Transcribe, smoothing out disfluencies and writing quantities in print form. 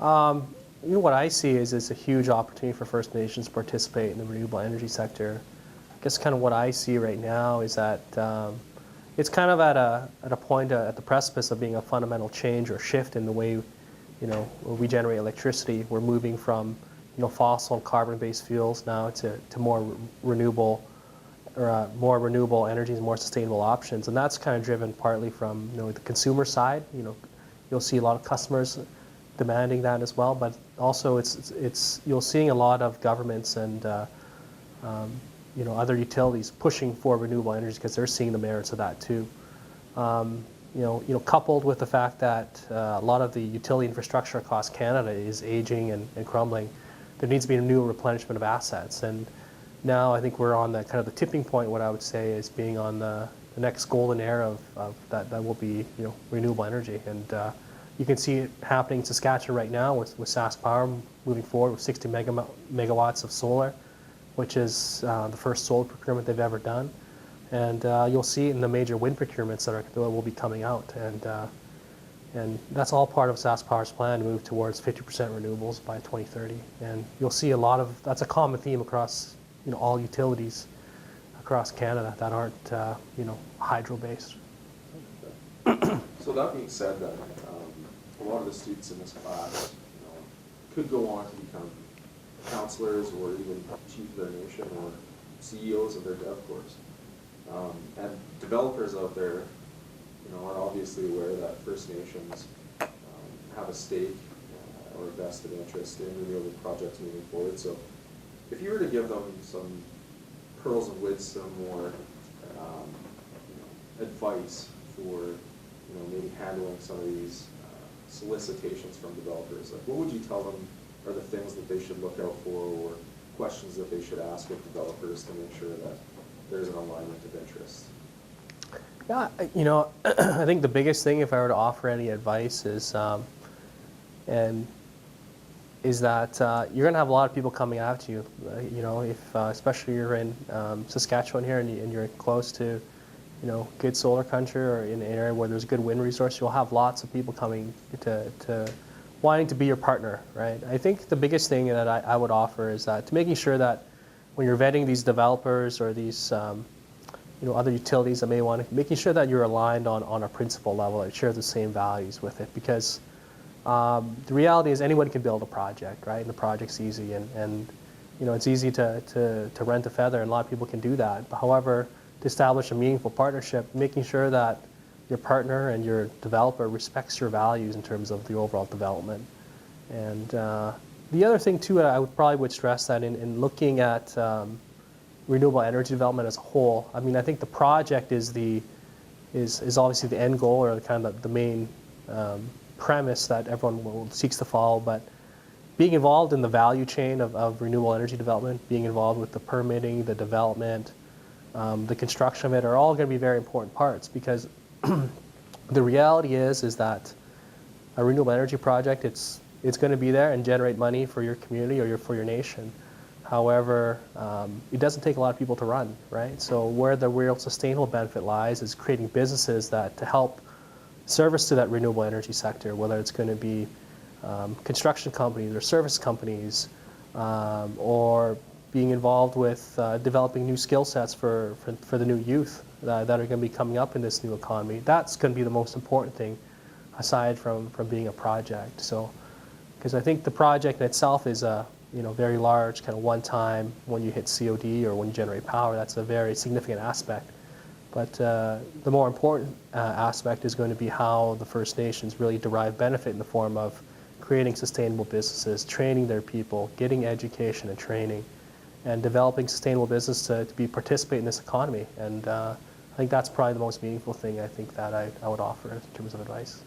What I see is it's a huge opportunity for First Nations to participate in the renewable energy sector. I guess kind of what I see right now is that it's kind of at a point at the precipice of being a fundamental change or shift in the way we generate electricity. We're moving from fossil and carbon-based fuels now to more renewable energies, more sustainable options, and that's kind of driven partly from the consumer side. You'll see a lot of customers demanding that as well, but also you're seeing a lot of governments and other utilities pushing for renewable energy because they're seeing the merits of that too. Coupled with the fact that a lot of the utility infrastructure across Canada is aging and crumbling, there needs to be a new replenishment of assets. And now I think we're on the kind of the tipping point. What I would say is being on the next golden era of that will be renewable energy. And you can see it happening in Saskatchewan right now with SaskPower moving forward with 60 megawatts of solar, which is the first solar procurement they've ever done. And you'll see it in the major wind procurements that will be coming out. And that's all part of SaskPower's plan to move towards 50% renewables by 2030. And you'll see that's a common theme across all utilities across Canada that aren't hydro-based. So that being said, then a lot of the students in this class could go on to become counselors or even chief of their nation or CEOs of their dev corps. And developers out there are obviously aware that First Nations have a stake or a vested interest in renewable projects moving forward. So if you were to give them some pearls of wisdom or advice for maybe handling some of these solicitations from developers, like what would you tell them are the things that they should look out for or questions that they should ask of developers to make sure that there's an alignment of interest? Yeah, I think the biggest thing, if I were to offer any advice, is that you're going to have a lot of people coming after you. If especially you're in Saskatchewan here and you're close to good solar country or in an area where there's a good wind resource, you'll have lots of people coming to wanting to be your partner, right? I think the biggest thing that I would offer is that to making sure that when you're vetting these developers or these other utilities that may want to, making sure that you're aligned on a principle level and share the same values with it, because the reality is anyone can build a project, right? And the project's easy, and it's easy to rent a feather, and a lot of people can do that. But however, to establish a meaningful partnership, making sure that your partner and your developer respects your values in terms of the overall development. And the other thing too, I would stress that in looking at renewable energy development as a whole, I mean, I think the project is obviously the end goal or kind of the main premise that everyone seeks to follow, but being involved in the value chain of renewable energy development, being involved with the permitting, the development, the construction of it are all going to be very important parts, because the reality is that a renewable energy project, it's going to be there and generate money for your community or for your nation. However, it doesn't take a lot of people to run, right? So where the real sustainable benefit lies is creating businesses that to help service to that renewable energy sector, whether it's going to be construction companies or service companies, or being involved with developing new skill sets for the new youth that are going to be coming up in this new economy. That's going to be the most important thing, aside from being a project. So, because I think the project in itself is a very large kind of one-time, when you hit COD or when you generate power, that's a very significant aspect. But the more important aspect is going to be how the First Nations really derive benefit in the form of creating sustainable businesses, training their people, getting education and training, and developing sustainable business to participate in this economy. And I think that's probably the most meaningful thing I think that I would offer in terms of advice.